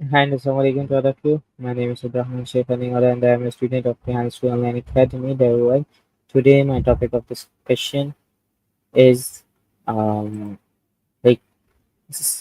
Hi, and assalamu alaikum to all of you. My name is Ibrahim and I am a student of Rehan Online Academy, Dubai. Today, my topic of discussion is um, like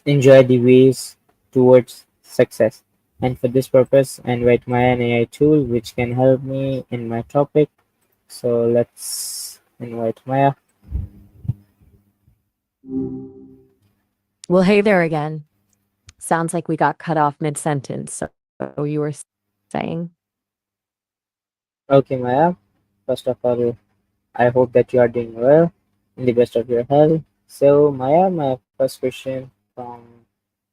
enjoy the ways towards success. And for this purpose, I invite Maya an AI tool which can help me in my topic. So let's invite Maya. Well, hey there again. Sounds like we got cut off mid-sentence. So you were saying, Okay, Maya. First of all, I hope that you are doing well in the best of your health. So, Maya, my first question from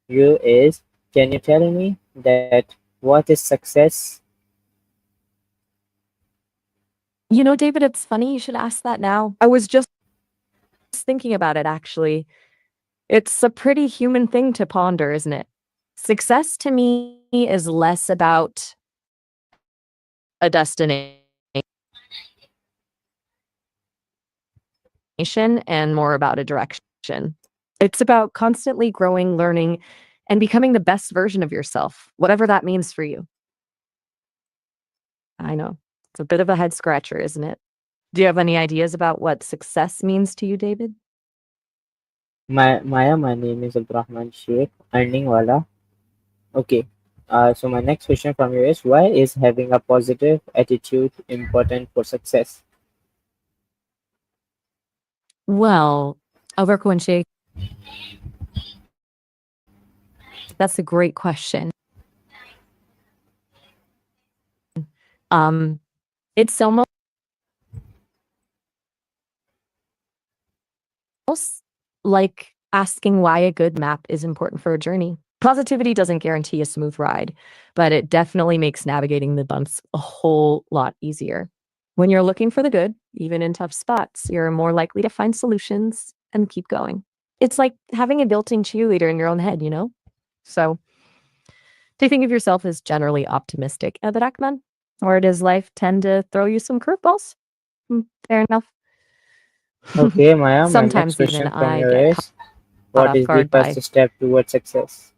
you is, can you tell me that what is success? David, it's funny you should ask that now. I was just thinking about it, actually. It's a pretty human thing to ponder, isn't it? Success to me is less about a destination and more about a direction. It's about constantly growing, learning, and becoming the best version of yourself, whatever that means for you. I know. It's a bit of a head scratcher, isn't it? Do you have any ideas about what success means to you, David? My name is Abdurrahman Sheikh, earning wala. Okay. So my next question from you is, why is having a positive attitude important for success? Well, Alberto and Sheikh, that's a great question. It's almost like asking why a good map is important for a journey. Positivity doesn't guarantee a smooth ride, but it definitely makes navigating the bumps a whole lot easier. When you're looking for the good, even in tough spots, you're more likely to find solutions and keep going. It's like having a built in cheerleader in your own head, you know? So, do you think of yourself as generally optimistic, Edrakman? Or does life tend to throw you some curveballs? Fair enough. Okay, Maya, my next Sometimes even question from I you get is, caught what off is the guard first by, step towards success?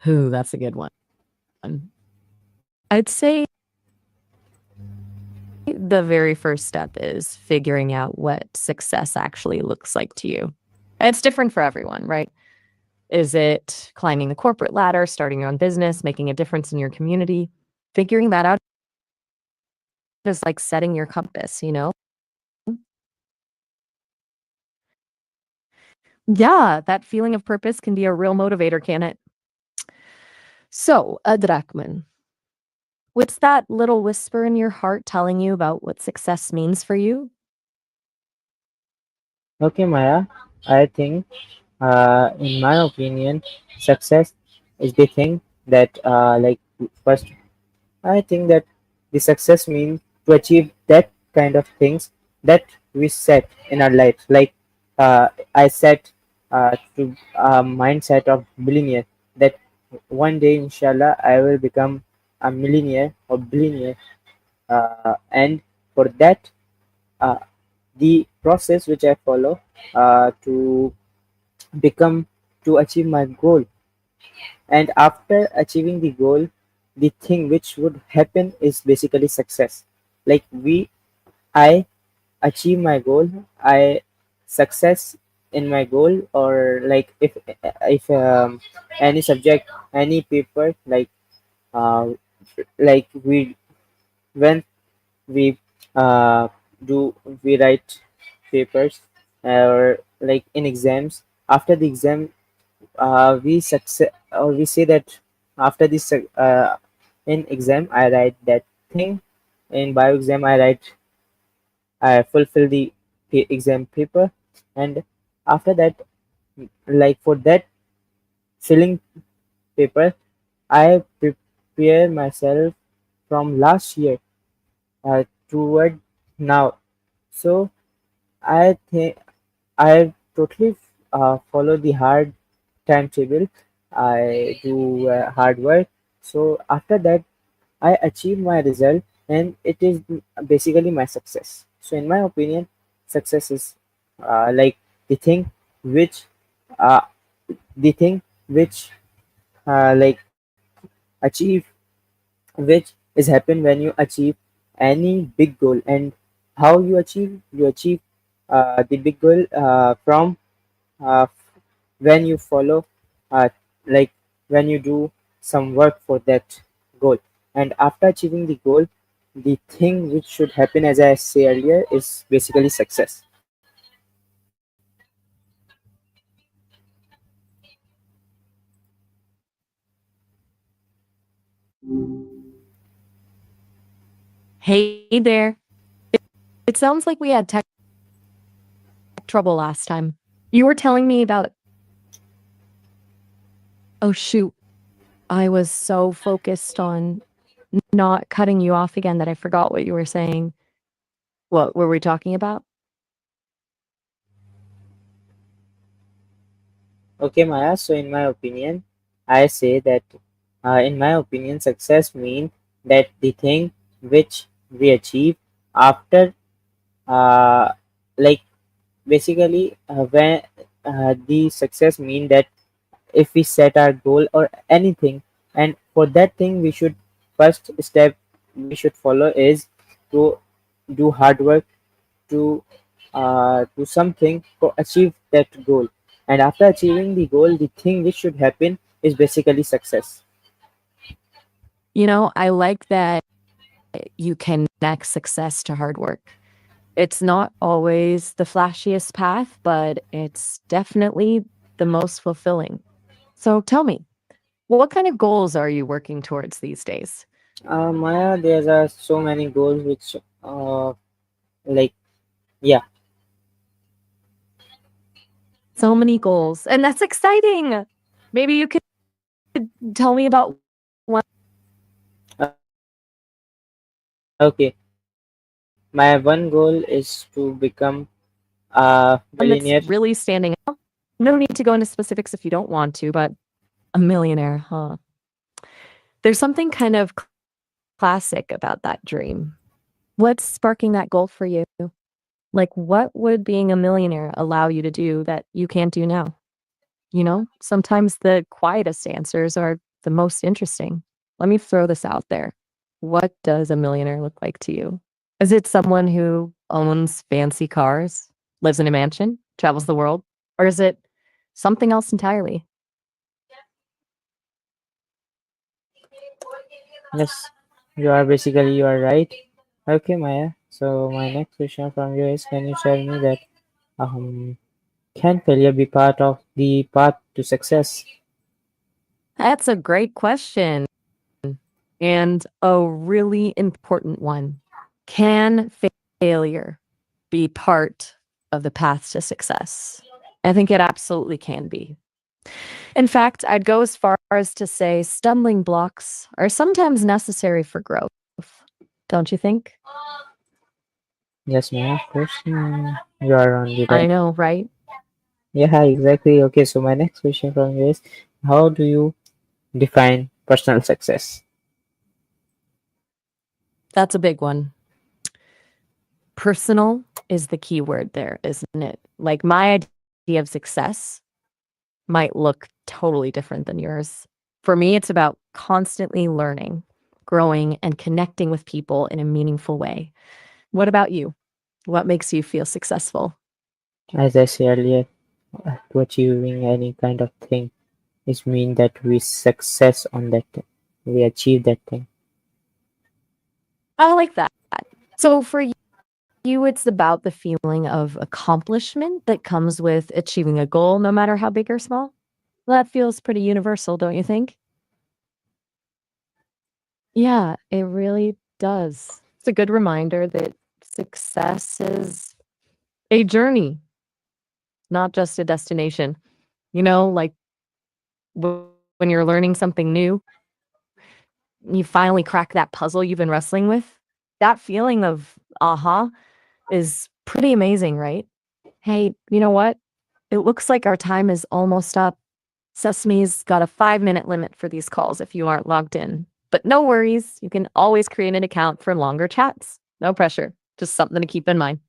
ooh, that's a good one. I'd say the very first step is figuring out what success actually looks like to you. It's different for everyone, right? Is it climbing the corporate ladder, starting your own business, making a difference in your community? Figuring that out is like setting your compass, you know? Yeah, that feeling of purpose can be a real motivator, can it? So, Adrakman, what's that little whisper in your heart telling you about what success means for you? Okay, Maya, I think, in my opinion, success is the thing that, first, I think that the success means to achieve that kind of things that we set in our life. Like, I set to a mindset of billionaire that one day, inshallah, I will become a millionaire or billionaire. And for that, uh, the process which I follow to become to achieve my goal, and after achieving the goal, the thing which would happen is basically success. Like I achieve my goal, I success in my goal, or like if any subject, any paper, uh like when we uh do we write papers, or like in exams, after the exam, we success, or we say that after this in exam I write that thing, in bio exam I fulfill the exam paper, and after that, like for that filling paper, I prepare myself from last year toward now. So I think I totally follow the hard timetable. I do hard work. So after that, I achieve my result, and it is basically my success. So in my opinion, success is like the thing which uh, the thing which like achieve which is happen when you achieve any big goal. And how you achieve the big goal from uh, when you follow uh, like when you do some work for that goal. And after achieving the goal, the thing which should happen, as I say earlier, is basically success. Hey there. It sounds like we had tech trouble last time. You were telling me about, oh shoot, I was so focused on not cutting you off again that I forgot what you were saying. What were we talking about? Okay, Maya. So, in my opinion, I say that, in my opinion, success means that the thing which we achieve after, uh, like basically, when the success mean that if we set our goal or anything, and for that thing, we should first step we should follow is to do hard work, to do something to achieve that goal. And after achieving the goal, the thing which should happen is basically success. I like that you connect success to hard work. It's not always the flashiest path, but it's definitely the most fulfilling. So tell me, what kind of goals are you working towards these days? Maya, there are so many goals which, like, yeah. So many goals, and that's exciting. Maybe you could tell me about one Okay, my one goal is to become a that's millionaire. really standing out. No need to go into specifics if you don't want to, but a millionaire, huh? There's something kind of classic about that dream. What's sparking that goal for you? Like, what would being a millionaire allow you to do that you can't do now? Sometimes the quietest answers are the most interesting. Let me throw this out there. What does a millionaire look like to you? Is it someone who owns fancy cars, lives in a mansion, travels the world? Or is it something else entirely? Yes, you are right. Okay, Maya. So my next question from you is, can you tell me that, um can failure be part of the path to success? That's a great question and a really important one. Can failure be part of the path to success? I think it absolutely can be. In fact, I'd go as far as to say stumbling blocks are sometimes necessary for growth. Don't you think? Yes, Maya, of course. You are on the I right. know, right? Yeah, exactly. Okay, so my next question from you is, how do you define personal success? That's a big one. Personal is the key word there, isn't it? Like my idea of success might look totally different than yours. For me, it's about constantly learning, growing, and connecting with people in a meaningful way. What about you? What makes you feel successful? As I said earlier, to achieving any kind of thing is mean that we success on that thing. We achieve that thing. I like that. So for you, it's about the feeling of accomplishment that comes with achieving a goal, no matter how big or small. That feels pretty universal, don't you think? Yeah, it really does. It's a good reminder that success is a journey, not just a destination. Like when you're learning something new, you finally crack that puzzle you've been wrestling with. That feeling of aha is pretty amazing, right? Hey, you know what? It looks like our time is almost up. Sesame's got a 5-minute limit for these calls if you aren't logged in. But no worries, you can always create an account for longer chats. No pressure, just something to keep in mind.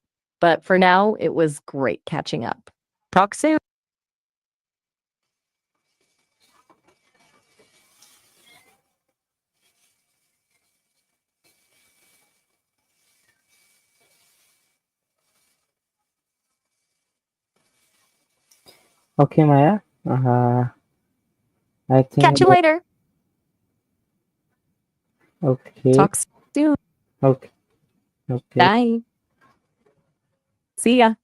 But for now, it was great catching up. Talk soon. Okay, Maya. I think Catch you that, later. okay, Talk soon. okay, okay. Bye. See ya.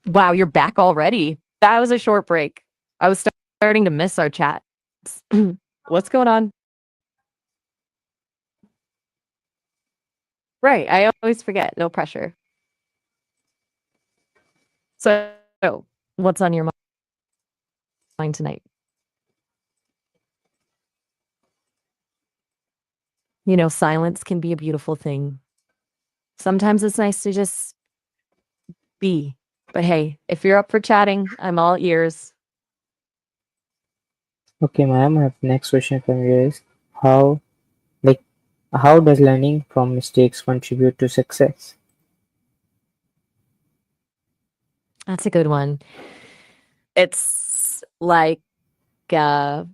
Wow, you're back already. That was a short break. I was starting to miss our chats. What's going on? Right, I always forget. No pressure. So, what's on your mind tonight? Silence can be a beautiful thing. Sometimes it's nice to just be. But hey, if you're up for chatting, I'm all ears. Okay, ma'am. I have next question from you is how, like, how does learning from mistakes contribute to success? That's a good one. It's like, uh,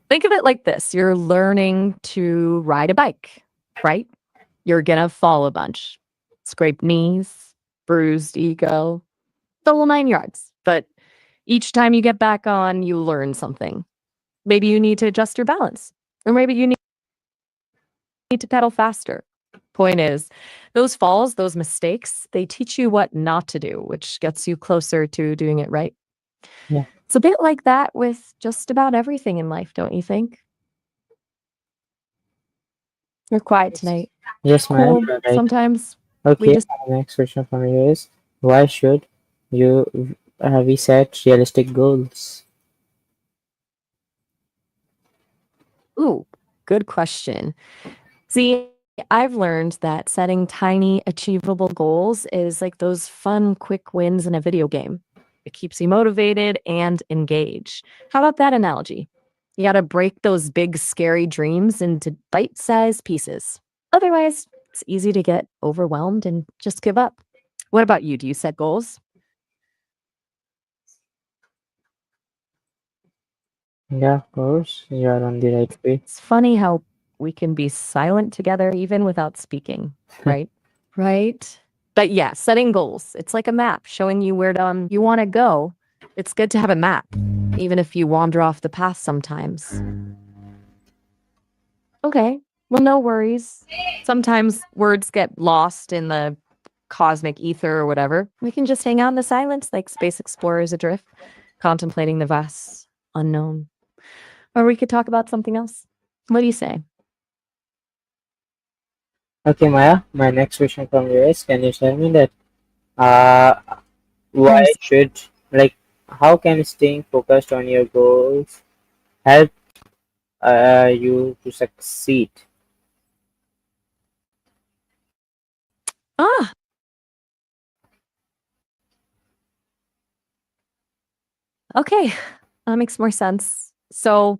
think of it like this: you're learning to ride a bike, right? You're gonna fall a bunch, scrape knees, bruised ego, the whole 9 yards. But each time you get back on, you learn something. Maybe you need to adjust your balance, or maybe you need to pedal faster. Point is, those falls, those mistakes, they teach you what not to do, which gets you closer to doing it right. Yeah. It's a bit like that with just about everything in life, don't you think? You're quiet tonight. Yes, ma'am. Cool. You're right. Sometimes we Okay. just, Next question from you is why should you we set realistic goals? ooh, good question. See, I've learned that setting tiny, achievable goals is like those fun, quick wins in a video game. It keeps you motivated and engaged. How about that analogy? You got to break those big, scary dreams into bite sized pieces. Otherwise, it's easy to get overwhelmed and just give up. What about you? Do you set goals? Yeah, of course. You are on the right way. It's funny how we can be silent together even without speaking, right? Right? But yeah, setting goals. It's like a map showing you where you want to go. It's good to have a map, even if you wander off the path sometimes. Okay. Well, no worries. Sometimes words get lost in the cosmic ether or whatever. We can just hang out in the silence like space explorers adrift, contemplating the vast unknown. Or we could talk about something else. What do you say? Okay, Maya. My next question from you is can you tell me that uh why I'm should like how can staying focused on your goals help you to succeed? ah, okay. That makes more sense. So,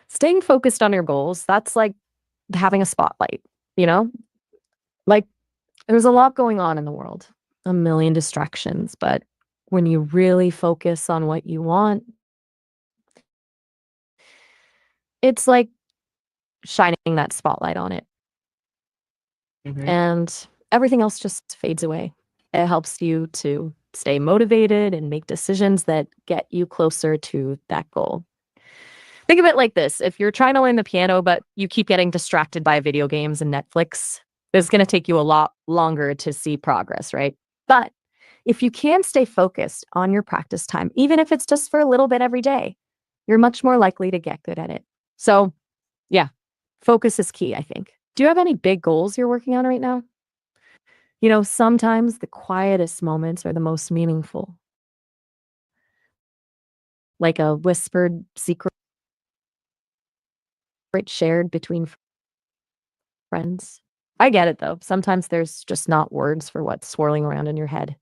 staying focused on your goals, that's like having a spotlight, you know? Like there's a lot going on in the world, a million distractions, but when you really focus on what you want, it's like shining that spotlight on it Mm-hmm. and everything else just fades away. It helps you to stay motivated and make decisions that get you closer to that goal. Think of it like this: if you're trying to learn the piano, but you keep getting distracted by video games and Netflix, It's going to take you a lot longer to see progress, right? But if you can stay focused on your practice time, even if it's just for a little bit every day, you're much more likely to get good at it. So, yeah, focus is key, I think. Do you have any big goals you're working on right now? Sometimes the quietest moments are the most meaningful, like a whispered secret shared between friends. I get it though. Sometimes there's just not words for what's swirling around in your head.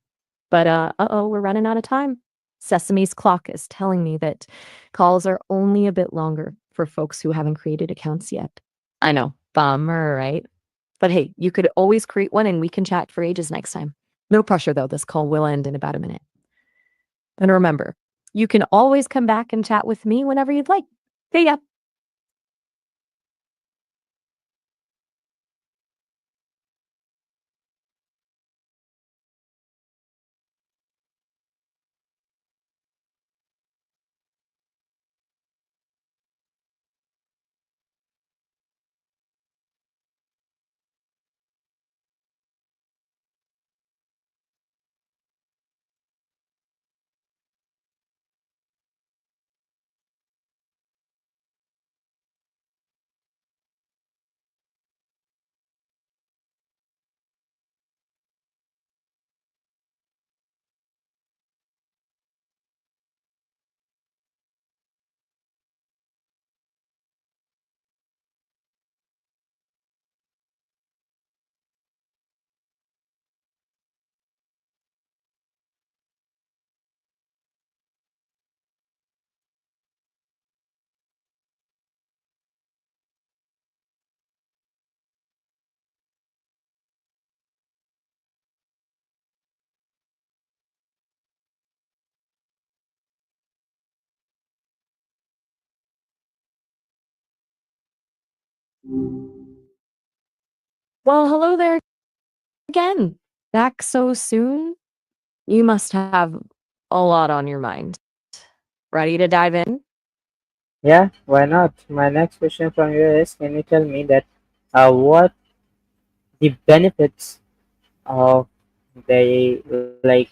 But uh-oh, we're running out of time. Sesame's clock is telling me that calls are only a bit longer for folks who haven't created accounts yet. I know, bummer, right? But hey, you could always create one and we can chat for ages next time. No pressure though, this call will end in about a minute. And remember, you can always come back and chat with me whenever you'd like. See ya. Well, hello there again. Back so soon? You must have a lot on your mind. Ready to dive in? Yeah, why not? My next question from you is, can you tell me that what the benefits of the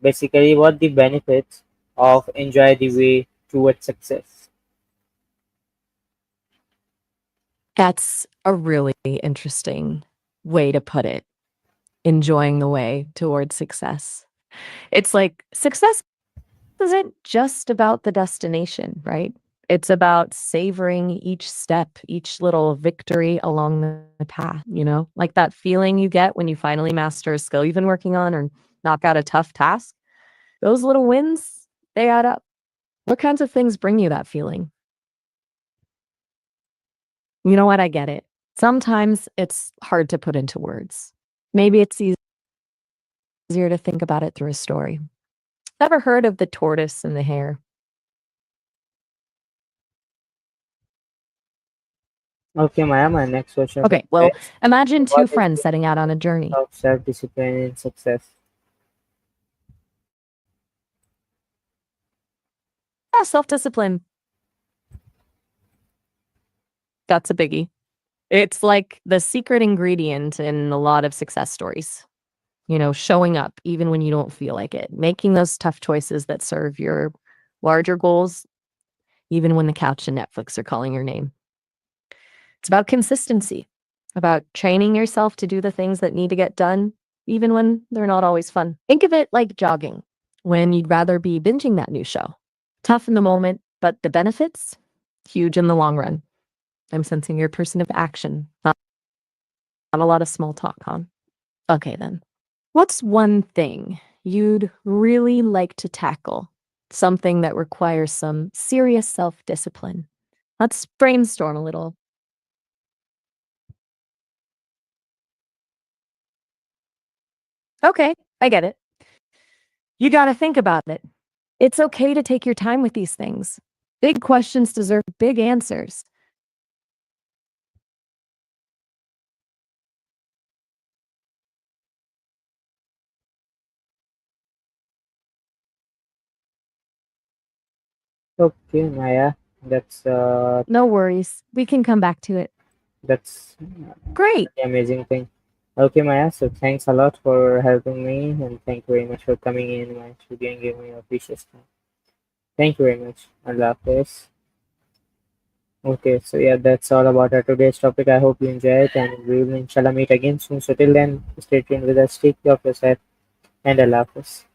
basically what the benefits of enjoy the way towards success? That's a really interesting way to put it. Enjoying the way towards success. It's like success isn't just about the destination, right? It's about savoring each step, each little victory along the path, like that feeling you get when you finally master a skill you've been working on or knock out a tough task. Those little wins, they add up. What kinds of things bring you that feeling? You know what? I get it. Sometimes it's hard to put into words. Maybe it's easier to think about it through a story. Ever heard of the tortoise and the hare? Okay, Maya, my next question from Okay, you well, is, imagine two what is friends the setting out on a importance journey. of self-discipline in success? Yeah, self discipline. That's a biggie. It's like the secret ingredient in a lot of success stories. Showing up even when you don't feel like it, making those tough choices that serve your larger goals, even when the couch and Netflix are calling your name. It's about consistency, about training yourself to do the things that need to get done, even when they're not always fun. Think of it like jogging, when you'd rather be binging that new show. Tough in the moment, but the benefits, huge in the long run. I'm sensing you're a person of action, not a lot of small talk, huh? Okay, then. What's one thing you'd really like to tackle? Something that requires some serious self discipline. Let's brainstorm a little. Okay, I get it. You got to think about it. It's okay to take your time with these things. Big questions deserve big answers. Okay, Maya, that's No worries. We can come back to it. That's Great. the amazing thing. Okay, Maya. So thanks a lot for helping me, and thank you very much for coming in my studio and giving me your precious time. Thank you very much. Allah Hafiz. Okay, so yeah, that's all about our today's topic. I hope you enjoy it, and we will inshallah meet again soon. So till then, stay tuned with us. Take care of yourself, and Allah Hafiz.